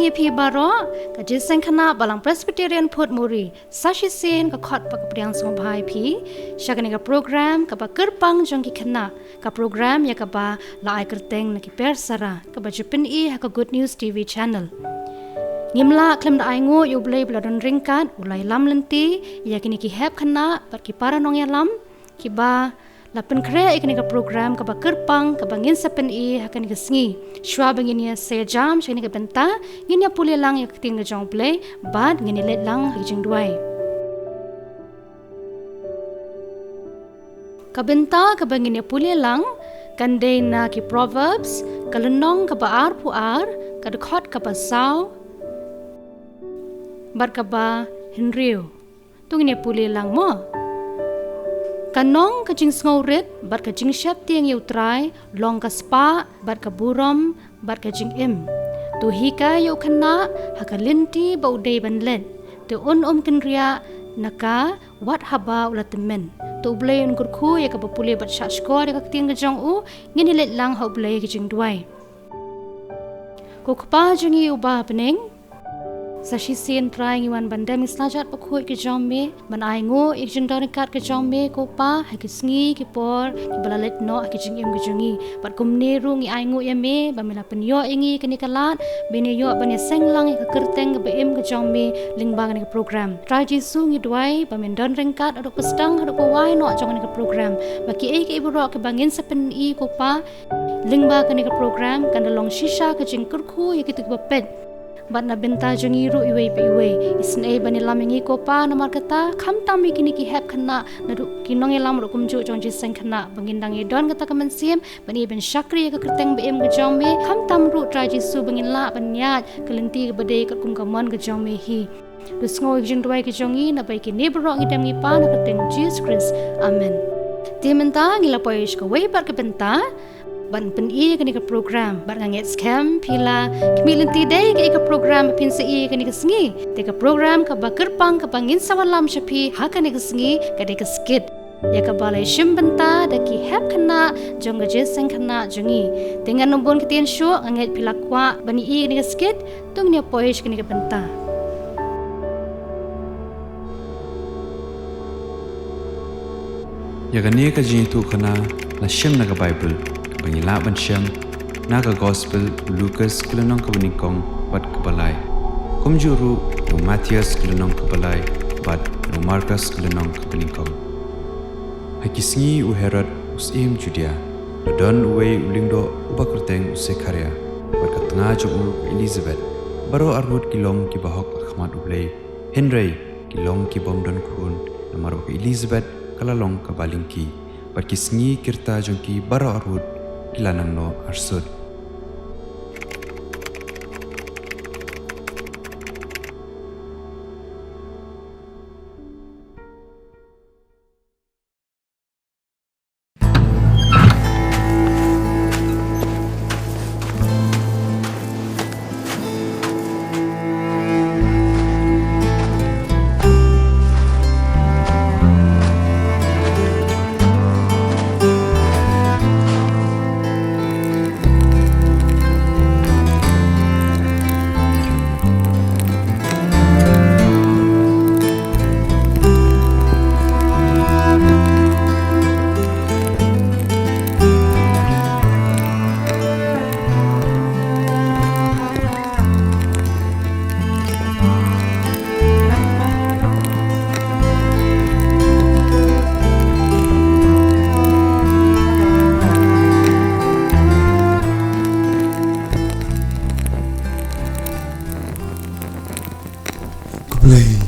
yepi baro ka Jingiaseng Khynnah Balang Presbyterian Phudmuri sashisen ka khot pa ka priang sngewbha pi shagani ka program ka ba kerpang jong ki Khynnah ka program ya ka ba la kyrteng na ki PERSARA ka ba Japan ha ka Good News TV channel ngimla klem da aingo U Blei bladon ringkat ulai lam lenti ya kini ki hep Khynnah bat ki para nong ya lam ki ba lapen kre ikni ka program ka ba kerpang ka bangin sapen hakan ka sngi shwa bangin ya se jam shani ka benta ngin ya puli lang ya Ktien ka jong Blei bad ngin let lang jing duai ka benta ka bangin ya puli lang kande na ki proverbs kalunong ka ba ar pu ar ka khot ka ba sao bar ka ba hinriu tungin ya puli lang mo kanong ka jing sngorit bat ka jing shep tiang trai long ka spa bat ka burom bat ka jing tu hika yu Khynnah haka linti bau dei ban let tu kinria naka wat haba ulatemen tu Blei Un kurku ya ka papuli bat sha skor ya ka Ktien ka jong ngini let lang ha Blei ka jing duai ko kpa jing yu ba pening sashi sin trying iwan bandam islajat pakoi ke jombe ban aingo ikjin donikat ke jombe ko pa ha ki sngi ki por ki balalet no ki jingim ke jungi bat kumne rung I aingo ya me bamela penyo ingi kini kalat bene yo bane senglang ke kyrteng ke bem ke jombe lingbang ke program try jisu ngi duai bamen don ringkat aduk pestang aduk pawai no jong ke program baki ke ibu ro ke bangin sapen ko pa lingba ke program kan long shisha ke jing kurku ya kitu bapet bat na benta jongi ru iwe pe iwe isne bani lamingi ko pa na markata khamtam kini ki hep Khynnah na ru kinong elam ru kumju jong Jingiaseng Khynnah bangindang don kata ka mynsiem bani ben shakri ka kyrteng bem ga jombe khamtam ru trai jisu bangin la banyat kelinti ka bade ka kum kamon ga jombe hi du sngo jing duai ki jongi na bai ki nebro ngi dem ngi pa na kyrteng Jesus Christ amen timenta ngila poish ka wei par ka benta ban pen kani ka program ban nganget scam pila kmilinti dei ka program pin se kani ka sngi te ka program ka ba kerpang ka bangin sawalam shapi ha kani ka sngi ka de ka skit ya ka balai shim benta da ki hep Khynnah jong Jingiaseng Khynnah jongi dengan nombon Ktien show nganget pila kwa bani kani ka skit tung nya poish kani ka benta ya kani ka jingthmu Khynnah la shim na ka Bible bangila mynsiem naga gospel Lucas kilonong kabanikong bat kabalai kumjuru no Matthias kilonong kabalai bat no Marcus kilonong kabanikong hakisngi u Herod usim Judea don uwe ulingdo ubakirteng usekharia bat katanga jomu Elizabeth baro arhut kilong ki bahok akhmat Blei Henry kilong ki bomdon khun namaro Elizabeth kalalong kabalingki bat kisngi kirta jongki baro arhut kilanang no arsud Blei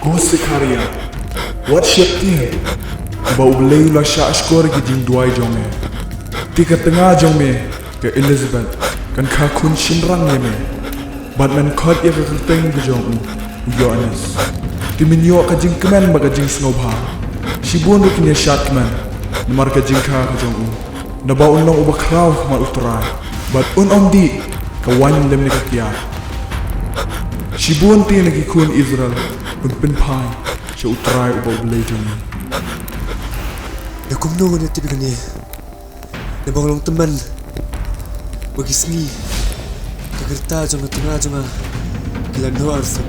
Go Sikaria, what ship Ktien? U Blei la sya skor ki jing duai jong me. Ti ka tengah jong me ke Elizabeth kan kha khun shinrang me. Bat men khot ya ka kyrteng ke jong Ioannis. Ti minyo ka jing kemen ba ka jing sngewbha. Shibun ru kinya shat kemen. Namar ka jing kha ke jong na ba unong uba kraw ma utrai. Bat om di ka wanlam ni ka kya. Shibun ti na ki khun Israel un penpai sya utrai uba Blei jong. Na kumno na tibi kani. Na banglong teman. Bagi seni. Kagerta jong na tengah jong kilan no arsa.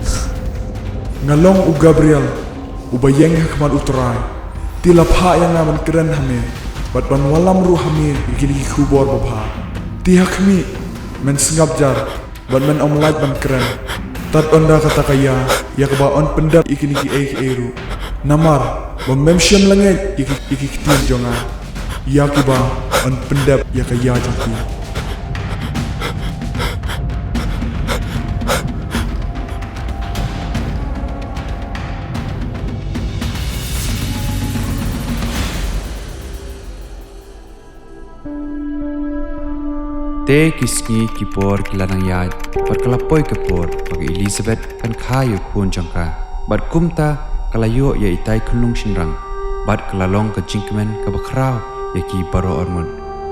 Ngalong u Gabriel u bayeng hakman utrai. Ti lapha yang ngaman keren hame. Bat ban walam ru hame gili khubor bapha. Ti hakmi men sngap jar ban men omlait ban keren. Tat onda kata kaya ya ka ba on pendap ikini ki eru. Namar mynsiem langet iki Ktien jonga. Ya kiba on pendap ya kaya jaki. Te kisngi kipor kilanang yad bat kalapoi kepor bagi Elizabeth kan kayu kun jangka bat kumta kalayo ya itai kunlung shinrang bat kalalong ke jingkemen ke bakrau ya ki baro ormun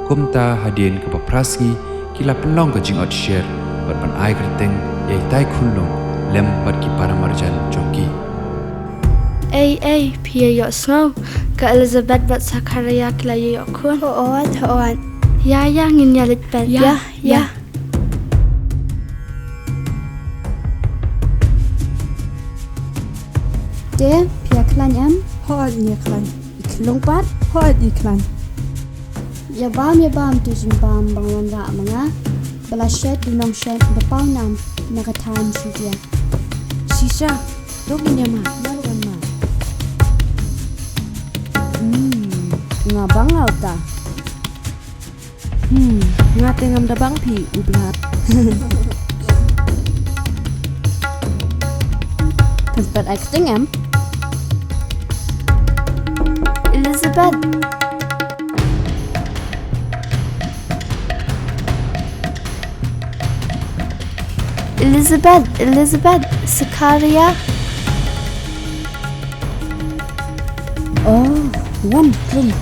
kumta hadien ke baprasngi kila pelong ke jingot share bat pan ai kyrteng ya itai kunlung lem bat ki para marjan jongki pia yo snow ka Elizabeth bat Zakaria Khlieh yo kun hoan ya ngin yalit pet ya De pia klan em Hoat ni klan. Iklong pat. Hoat iklan. ya bam tu jing bam bangwan ra manga bala shet dunong shet bapau nam nakatan sidia. Sisa. Dog ni ma. Balwan ma. Ngabang lauta. Ngatengam dabang pi ublat. Tempat acting em Elizabeth Zakaria wan plum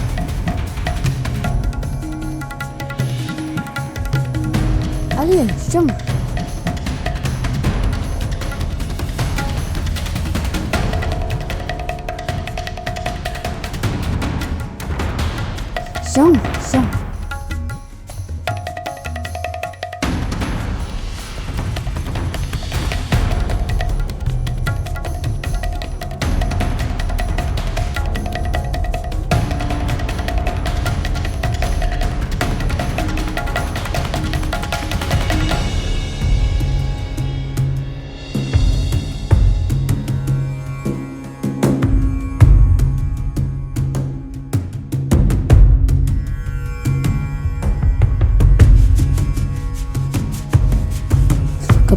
Alia jom Jong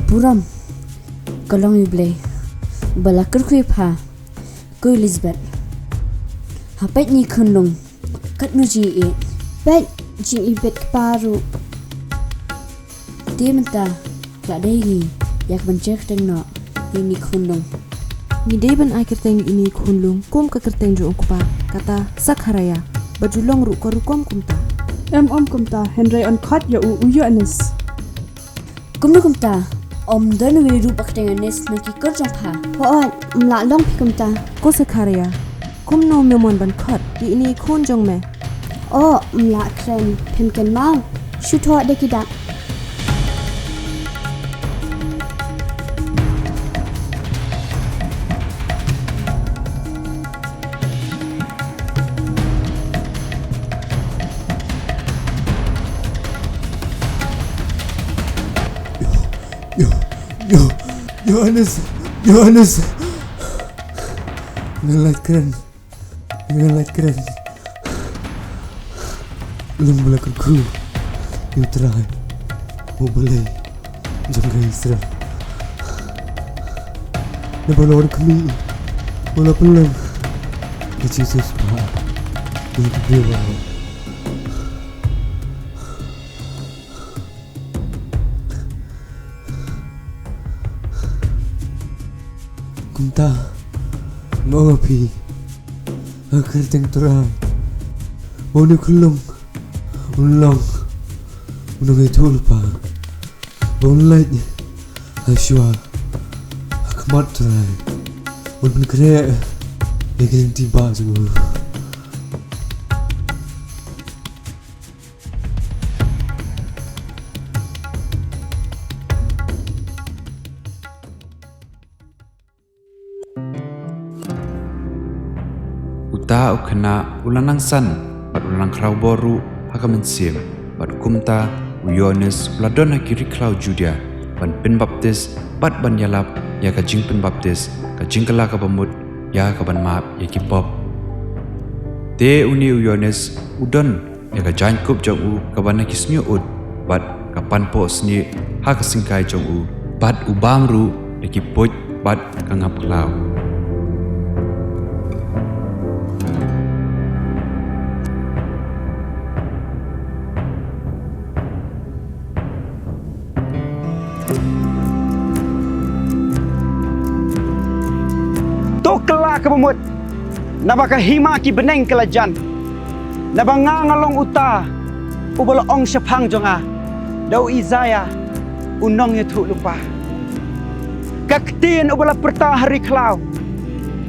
Buram kalong U Blei bala kerkui pha ko Elizabeth hapet ni khunlung kat nu ji e pet jing ibet paru timta la dei yak banjek teng no ni khunlung Ni deben ai kyrteng ini khunlung kum ka kyrteng jo kupa kata Zakaria bajulong ru ko rukom kumta om kumta Henry on khot ya u Ioannis kumno kumta om dan we ru baktenganes naki kerjong pha hoan mla long pi kumta ko Zakaria kumno memon ban khot di ini khun jong me mla kren pimken mau shutho de kida Ioannis Ngelat keren Lung belakang ku Utrai U Blei Jingiaseng Nabalor kami Wala pelang Ke Jesus pa Dewa. Kumta, ngapi, kyrteng terai, mau kulung, unlong, unang itu lupa, bonlight, asyua, akmat terai, unang kere, begin tiba semua. Uta ukena ulanang san, bat ulanang krau boru haka mynsiem, bat kumta Ioannis uladon hakiri klau Judia, ban pen baptis bat ban yalap ya ka jing pen baptis ka jingkala ka bamut ya ka ban maap ya ki pop. Te uni Ioannis udon ya ka jankub jong u ka ban ki sngewthuh bat ka panpo sni haka singkai jong u bat ubamru ya ki poj bat ka ngap klau. Kebumut nabaka hima ki beneng kelajan nabanga ngalong uta ubala ong syapang jonga dau izaya unong yathu lupa ka Ktien ubala perta hari klau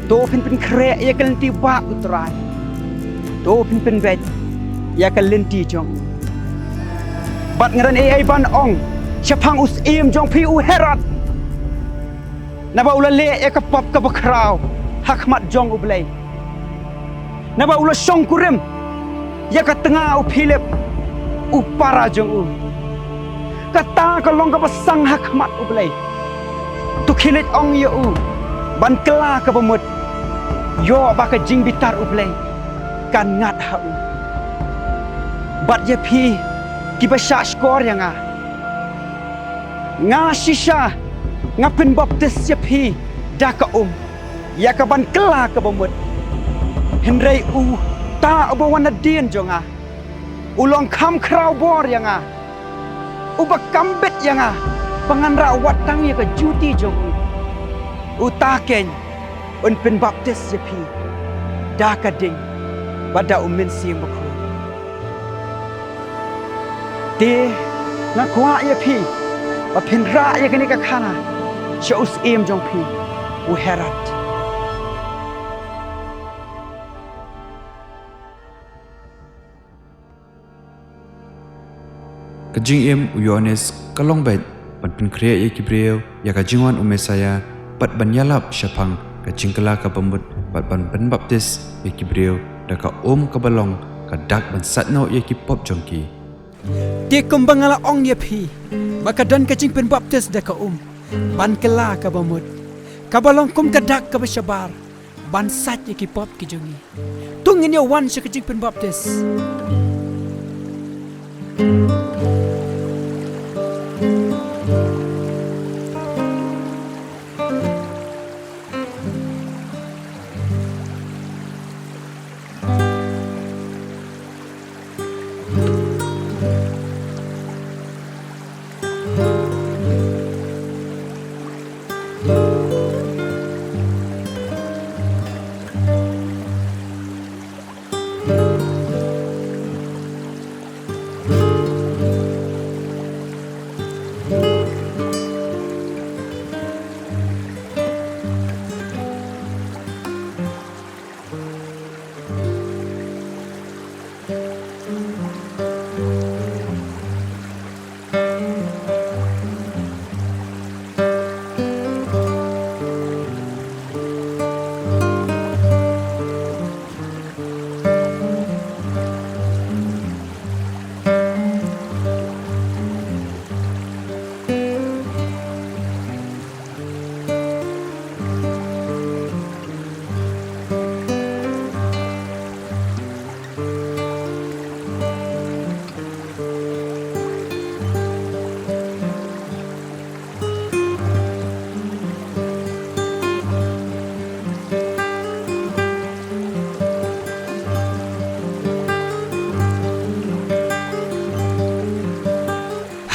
to pin kre ya kalenti ba utrai to pin bed ya kalenti jong bat ngaran ai ban ong syapang us im jong pi u herat naba ulale ya ka pop ka bakrau hakmat jong U Blei naba ula song kurim ya ka tengah u philip u para jong u kata ka long ka pasang hakmat U Blei tu khilit ong ya u ban kela ka bamut yo ba ka jing bitar U Blei kan ngat ha u bat ya phi kiba sha skor yang nga shisha ngapin baptis ya phi da ka ya ka ban kela ka bamut henrei u ta abawan dien jonga ulong kham krau bor yanga u bakambet yanga panganra watang ya ka juti jong u ta ken un pin baptis ya phi da ka ding bada mynsiem bakhu te na kwa ya phi ba phin ra ya kani ka khana shaus em jong phi u herat ka jingim Ioannis kalong bet ban pen kre ya ki breu ya ka jingwan umesaya bat ban yalap syapang ka jingkala ka bamut bat ban pen baptis ya ki breu da ka ka balong ka dak ban satno ya ki pop jongki dia kembangala ong ya phi maka dan ka jing pen baptis da ka ban kela ka bamut ka balong kum ka dak ka bashabar ban sat ya ki pop ki jongi tungin ya wan sya ka jing pen baptis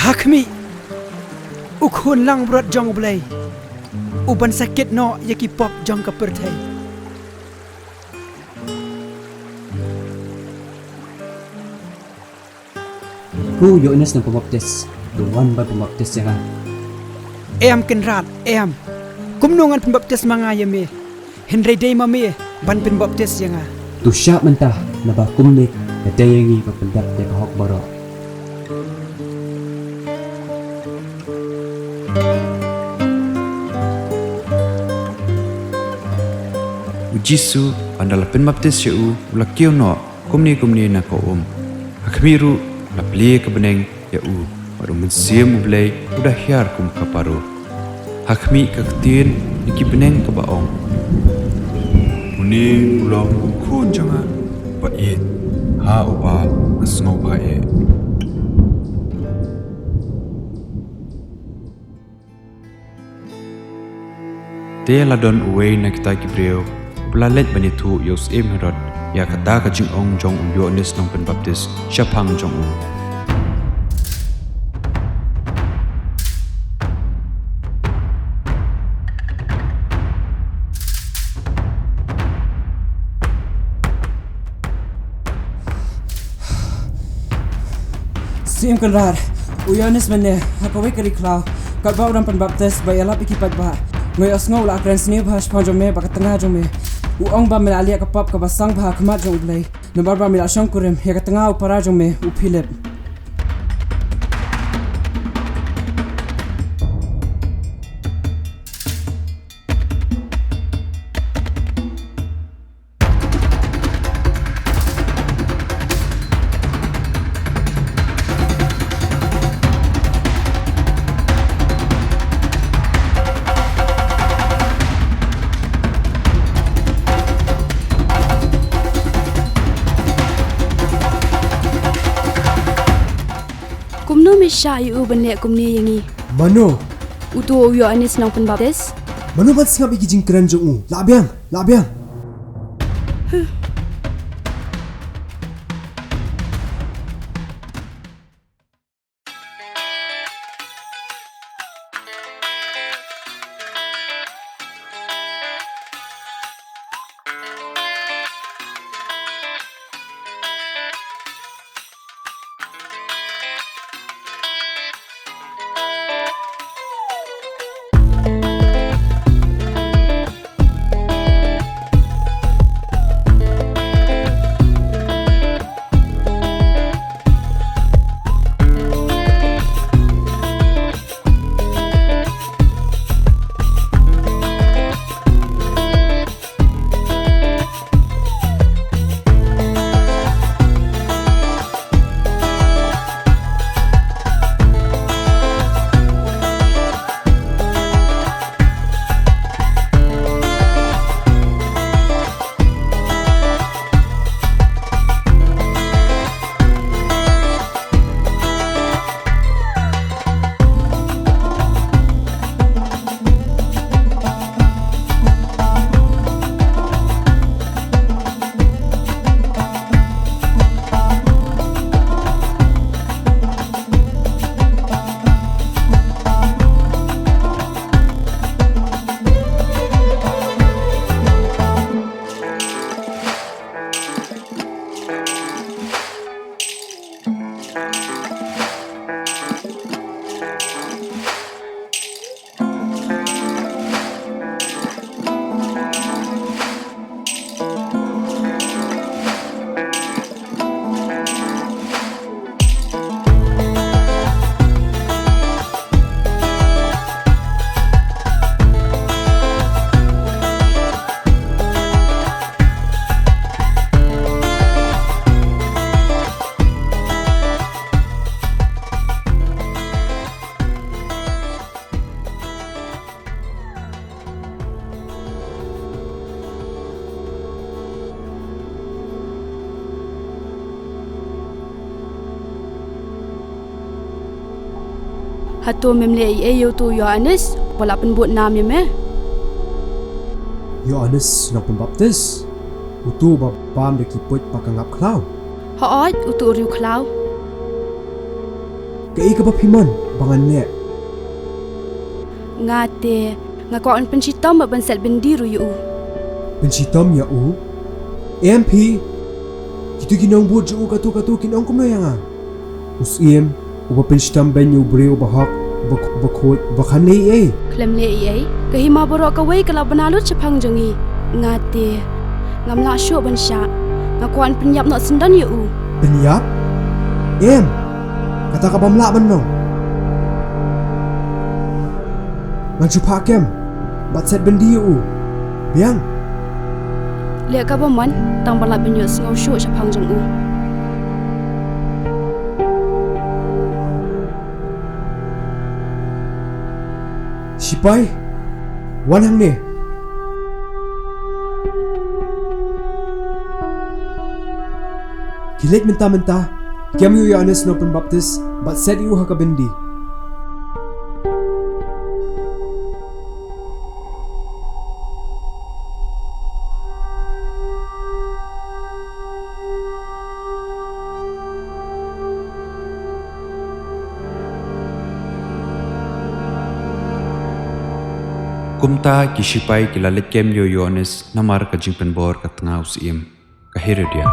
Hakmi ukhun lang brot jong Blei uban sakit no yaki pop jong kapertai. Ku Ioannis ng pumaptis, duwan ba pumaptis ya? Em kenrat, em. Kumno ngan pembaptis mga yame. Henry day mami ban pembaptis yang. Tu siya man ta na ba kumnik na dayangi papendak ya kahok baro. Jisu andala penbaptis u ulakio no kumni na ko Hakmiru la Blei kebeneng ya baru mynsiem U Blei udah hiar kum kaparu. Hakmi ka Ktien iki beneng ka baong. Muni ulang kun jangan bait ha uba sngewbha e. Te ladon uwei na kita kibreo Pelalet banitu yos herod ya kata ka jingong jong Ioannis nong penbaptis syapang jong Sim kelar, Ioannis mene, hakawe kari klau, kat bau dan penbaptis bayalap ikipat bah, ngoy asngau la kren sngewbha shpang me baka tengah jong me. Uong ba mila alia kapap ka basang bha khamat jong Blei. Nabar ba mila shangkurim ya ka tengah upara jong me upilip. Kumno misha yu benne kumni yangi. Mano? Utu Ioannis nang penbaptis. Mano bat singap iki jingkran jong labiang. Hatu memle yu tu Ioannis wala penbut nam me. Ioannis nang pembaptis. Utu ba pam de kiput pakangap klau. Haot utu riu klau. Kei ka ba piman? bangan ne ngate ngakon pensitom ban sel bendiru yu pensitom ya u MP kitu kinong bud ju katu kinong kumno yanga usiem uba pensitom ben yu bre uba hak bakut bakane klemle kahima borok kawai kala banalut chapang jongi ngate ngamla syo ban sya ngakon penyap nak sendan yu penyap kata ka bamla ban nong ngan chupa kem bat set bendi yu biang le ka baman tang bala benyo sngau syo chapang jong u Sipai wanang ne Kilet menta kiam yu Ioannis no pembaptis bat set yu hakabendi Kumta kisipai kilalit kem yo Ioannis namar ka jingpenbor ka tengah usiem ka Herodia.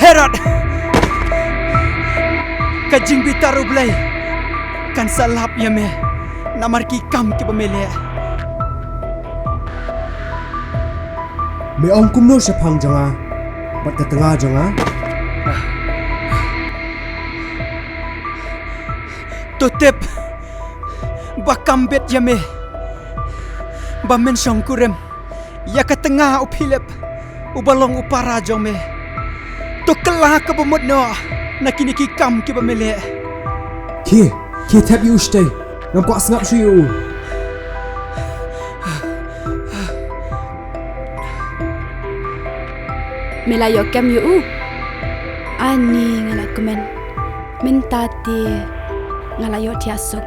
Herod ka jingbita U Blei kan salap yame namar ki kam ki pemele me ong kumno sapang janga bat ka tengah janga Tutip bakambet yame bamen songkurem ya ka tengah upilep ubalong upara jome to kelah ka bumut no nakini ki kam ki pemele ki tap yu stay ngam ko asngap shu yu melayo kem yu ani ngala komen mentati ngalayo tiasuk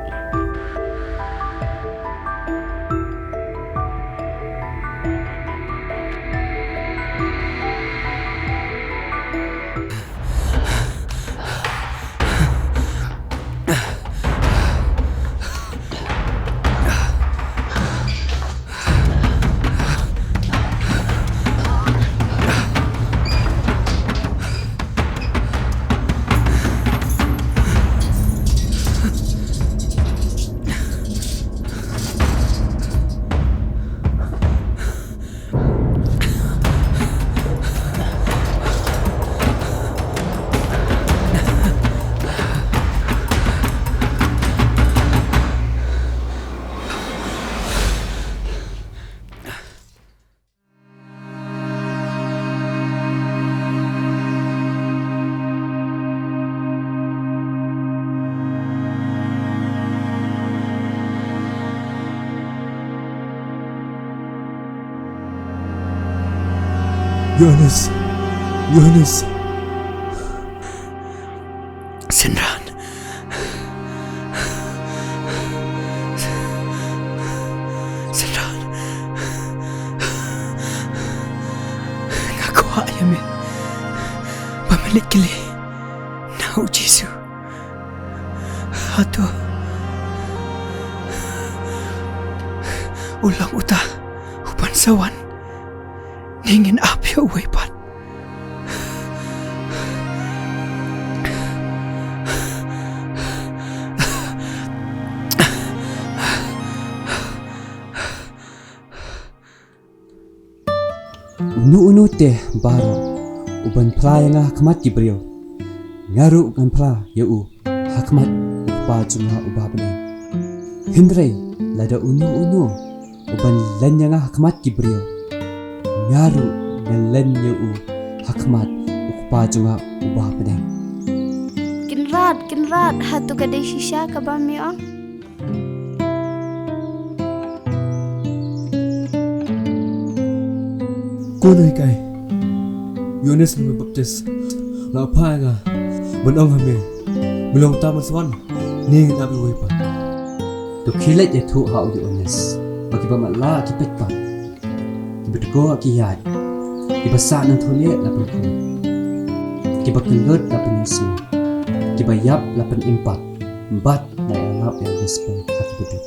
Ioannis Senran ngaku ayame pamilik Khlieh nau Jesu atau ulang uta upan sawan Ningin apyo wepan Unu teh baro uban pra yang hakmat Gibril ngaru kan pra yau hakmat upa cuma ubah benang hindrai lada unu uban lan yang hakmat Gibril ngaru dan yau hakmat upa cuma ubah benang kinrat hatu kadai shisha kabam meong Kono ikai Ioannis ni baptis la pa nga benong hame belong taman swan ning abi wepa to Khlieh ya thu hau Ioannis bagi pamat la kipet pa betgo ki yat kiba sa nang thuliet lapan khu kiba kelut lapan mynsiem kiba yap lapan impat bat na iarap ya gospel hati betul.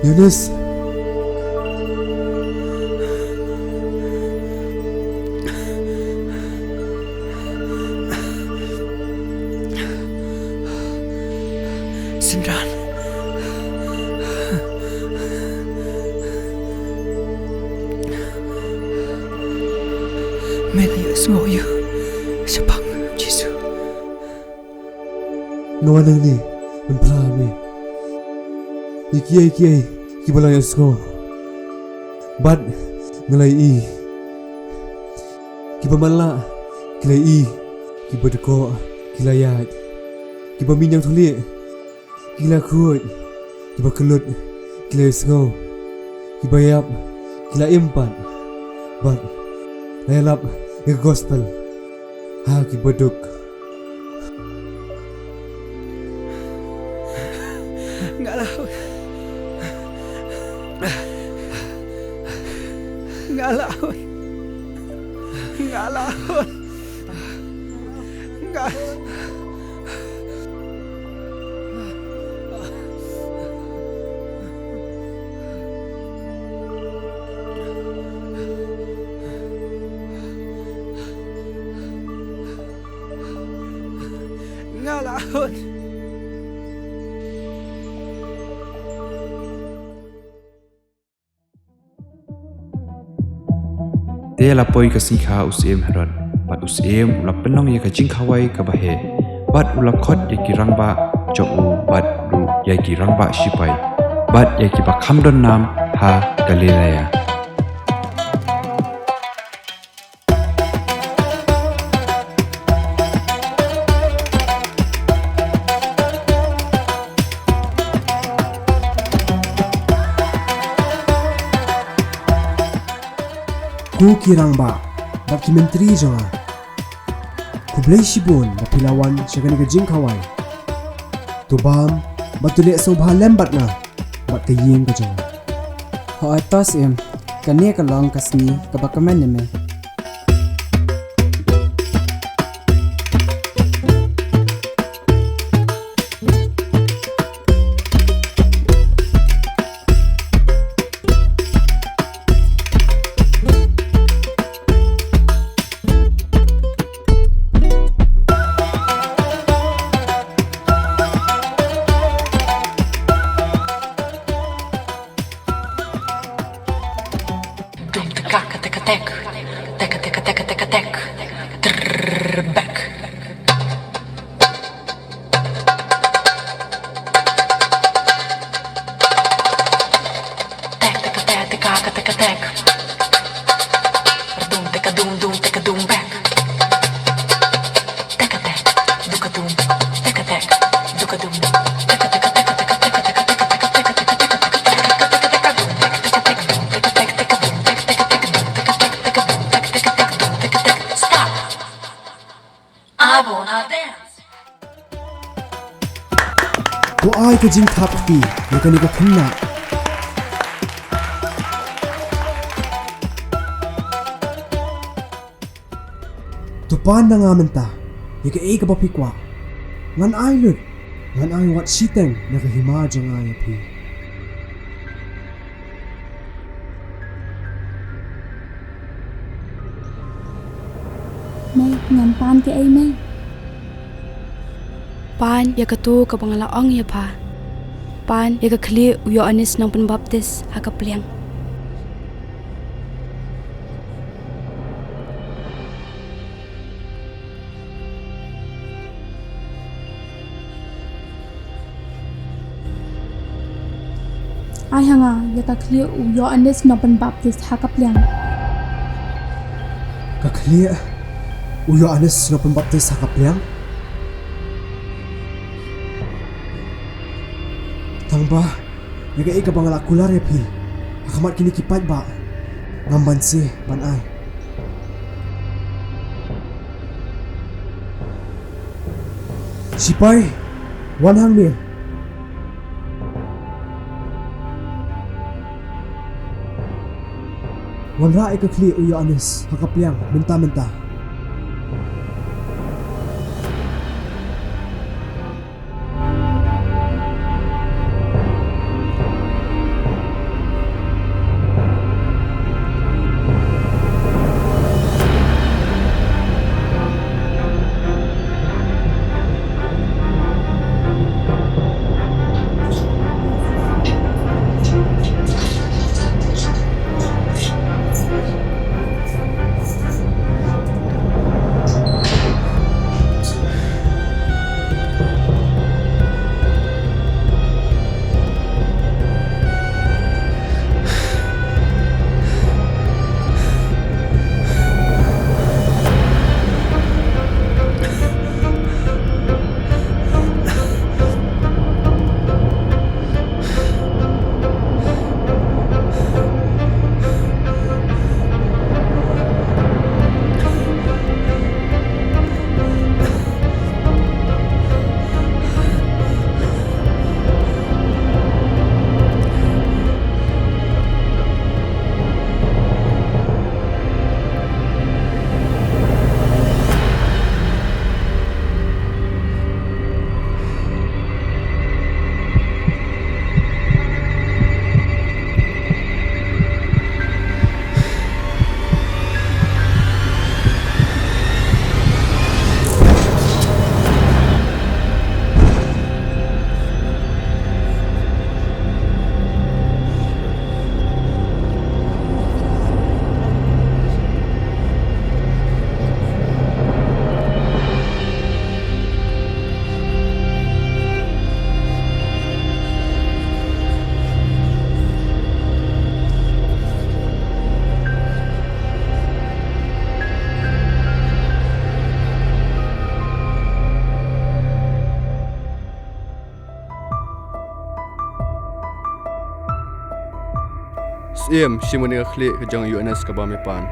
Ioannis. Sindran. Mena sngewthuh sepang Jesu. Ngawanang ni Memprame Ikiai kibalang yasngo Bat ngelai Kiba malak Khlieh Kiba deko Kilayat Kiba minyang thuliet Kila kuat Kiba kelut Kila yasngo Kiba yap Kila impat Bat layalap ya gospel Ha kiba duk Dia lapoi ka sikha usiem haron bat usiem ula penong ya ka jingkhawai ka bahe bat ula khot ya ki rangba jogu bat ru ya ki rangba shipai bat ya ki ba khamdon nam ha galilaya. Ku kirang ba documentary jonga Khublei shibun na pilawan syagani ka jingkhawai tubam batule sngewbha lembat na bat ka yeng ka jonga Ho atas kane ka long kasni ka bakamen neme Ko ai ka jingthap pi yakani ka Khynnah Tupan na nga menta yaka ka papikwa ngan ai lut ngan ai wat siteng nakahima jang ai pi May ngan pan ke ai may. Pan ya ketu ke pengalaong ya pa. Pan ya ke Khlieh Ioannis nang penbaptis haka pliang. Ai hanga ya ka Khlieh Ioannis nang penbaptis haka pliang. Ka Khlieh Ioannis nang penbaptis haka pliang. Tangba, yaga ika bangala kular ya pi. Hakamat kini kipat ba. Ngamban si ban ai. Sipai, wan hang ni. Wan ra ika Khlieh Ioannis hakapiang menta-menta. Mynsiem simone Khlieh ke jong Ioannis ka ba mepan.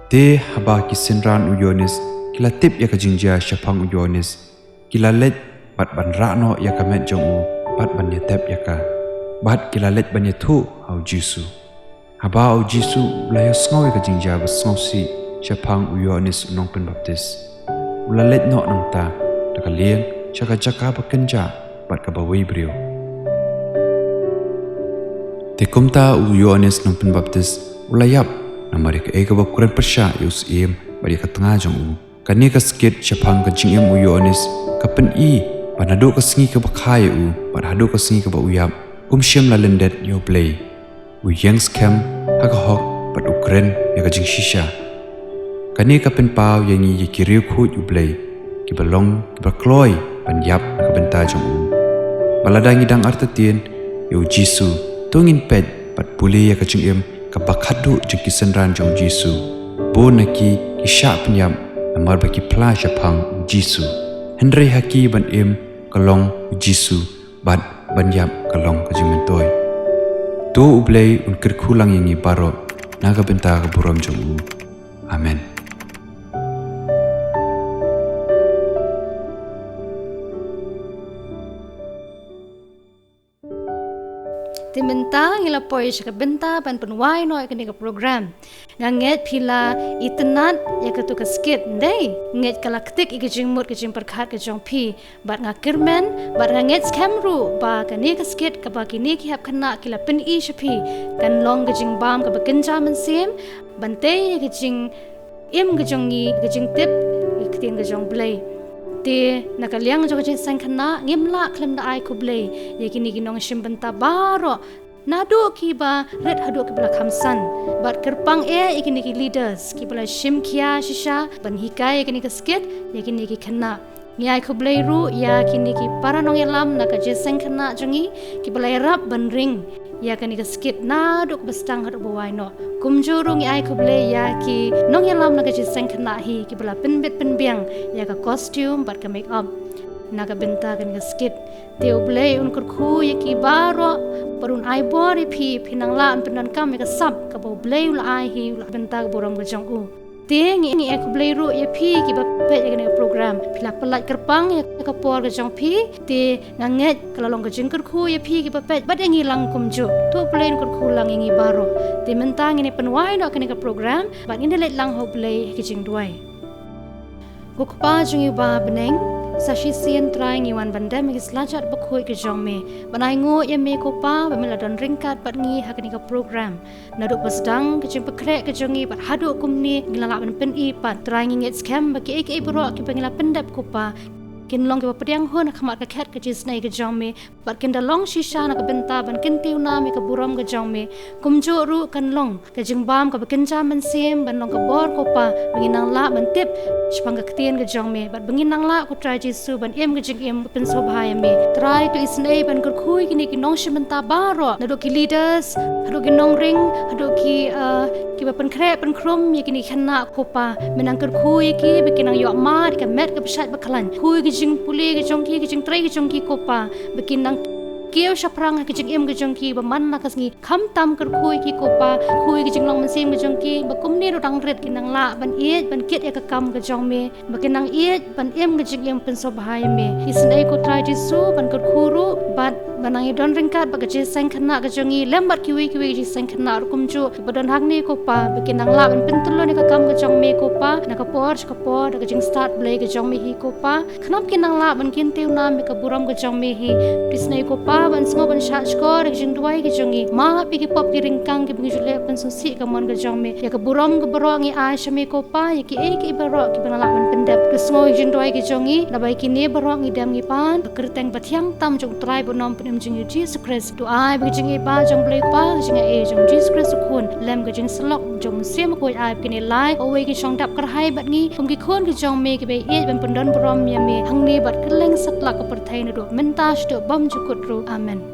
Te haba kisenran Ioannis kila tip ya ka Jingiaseng phang Ioannis kila let bat ban ra no ya ka met jong u bat ban ya tep ya ka bat kila let ban ya thu au Jisu haba au Jisu la ya sngoy ka Jingia ba sngosi phang Ioannis nong pen baptis ula let no nang ta da ka lien chaka jaka ba kenja bat ka ba wei brio te kumta Ioannis nong pen baptis ula yap namari ka ega ba kuran persya Mynsiem bari ka tengah jong u kani ka Skit phang ka jingthmu Ioannis ka pen i panado ka sngi ka ba khai u parado ka sngi ka ba uyap mynsiem la lendet U Blei Jinggiaseng ha ka hok pat ukren ya ka Jingïaseng kani ka pen pau yangi yikiriu khu U Blei ki balong ki ba kloi pan yap ka benta jong u baladang idang artatien yu Jisu tungin pet pat puli ya ka jingthmu kabakhadu jingkisan ran jong Jisu bo naki kisha penyam namar baki plasha phang Jisu Henry haki ban kalong Jisu bat ban yap kalong ka Jimen Toi to U Blei Un kirkulang yang ibaro naga benta ka buram jong U. Amen. Timenta ngila poy sa benta ban penwai no ikani ka program nganget pila itenat ya ka tu ka skit ndai nget kalaktik ikijing mut kijing perkhat ka jong pi bat ngakirmen bat nganget skamru ba kani ka skit ka ba kini ki hap khana kila pen I shapi kan long kijing bam ka bakinja mynsiem bante kijing im kijongi kijing tip Ktien ka jong Blei ti nakaliang jo Jingiaseng khana ngimla klem da ai Khublei yakini ginong shimbenta baro nadu kiba red hadu kibla khamsan bat kerpang yakini ki leaders kibla shimkia shisha ban hikai yakini ka Skit yakini ki khana ngai Khublei ru yakini ki paranong elam naka Jingiaseng khana jongi kibla iarap ban ring yakini ka Skit nadu bestang hadu bawai no kumjuru ngai Khublei ya ki nong elam naka Jingiaseng khana hi kibla penbit penbiang ya ka costume bat ka make up naga benta kan ka Skit te U Blei Un kurkhu ya ki baro parun ai bori pi pinang la an penan kam ka sap ka U Blei ul ai hi ul benta ka boram ka jong U te ngi Khublei ru ya pi ki ba pe ya kan program pila pelat kerpang ya ka por ka jong pi te nganget kalalong ka jing kurkhu ya pi ki ba pe bat ngi lang kumju tu Blei Un kurkhu lang ngi baro te mentang ini penwai no kan ka program bat ngi let lang U Blei ki jing duai gukpa jingïaseng beneng sashi sien trai ngiwan bandam gi slajat bakhoi ke jongme banai ngo ye me ko pa bamela don ringkat pat ngi hakani ka program naduk pasdang ke jing pekrek ke jongi pat hadu kumni ngilala ban pen I pat trai ngi nget scam bagi ek bro ki bangila pendap ko pa kin long ke padiang hon khamat ka khat ke jisnai ke jongme pat kin da long shisha na ka benta ban kin tiu na me ka buram ke jongme kumjo ru kan long ke jingbam ka bakinja mynsiem ban long ka bor ko pa banginang la ban tip Shpang Ktien ke jongme bat banginang la ko try Jesu ban em ke jingim pen sobha me try to isnei ban kurkhui kini ki nong shimenta baro nado ki leaders hado ki nong ring hado ki ba pen kre pen krum ye kini khana ko pa menang kurkhui ki bikinang yo ma ka met ka pshat baklan khui ki jing puli ke jongki ki jing trai ke jongki ko pa bikinang kêu shaprang ke jing em ke jongki ba man na kasngi khamtam kurkhui ki ko pa khui ki jinglong mynsiem ke jongki ba kumni ro dang ret kinang la ban iet ban kit ya ka kam ke jongme ba kinang iet ban em ke jing em pen sobhai me isnei ko try Jesu ban kurkhuru bat banang don ringkat ba ke Jingiaseng khana ke jongi lembat kiwi Jingiaseng khana ro kumju ba don hagni ko pa ba kinang la ban pentulo ni ka kam ke jongme ko pa na ka por da ke jing start Blei ke jongme hi ko pa khnap kinang la ban kin tiu na me ka buram ke jongme hi prisnei ko pa ban sngo ban shat skor ke jing duai ke jongi ma pi ki pop ki ringkang ki bingjule ban susi ka mon ke jongme ya ka buram ke boro ngi a shame ko pa ya ki ki baro ki banala ban pendap ke sngo jing duai ke jongi na bai ki ne baro ngi dam ngi pan kyrteng bathyang tam jong trai bonom pen jing Jesus Christ do ai bi jing ba jong Blei pa jing jong Jesus Christ khun lem ke jing slok jong mynsiem ko ai ki ne lai o we ki chong dap kar hai bat ngi kum ki khon ki jong me ki be e ban pendon borom ya me hang ne bat keleng satla ka perthai na do mentas do bam jukut ru amen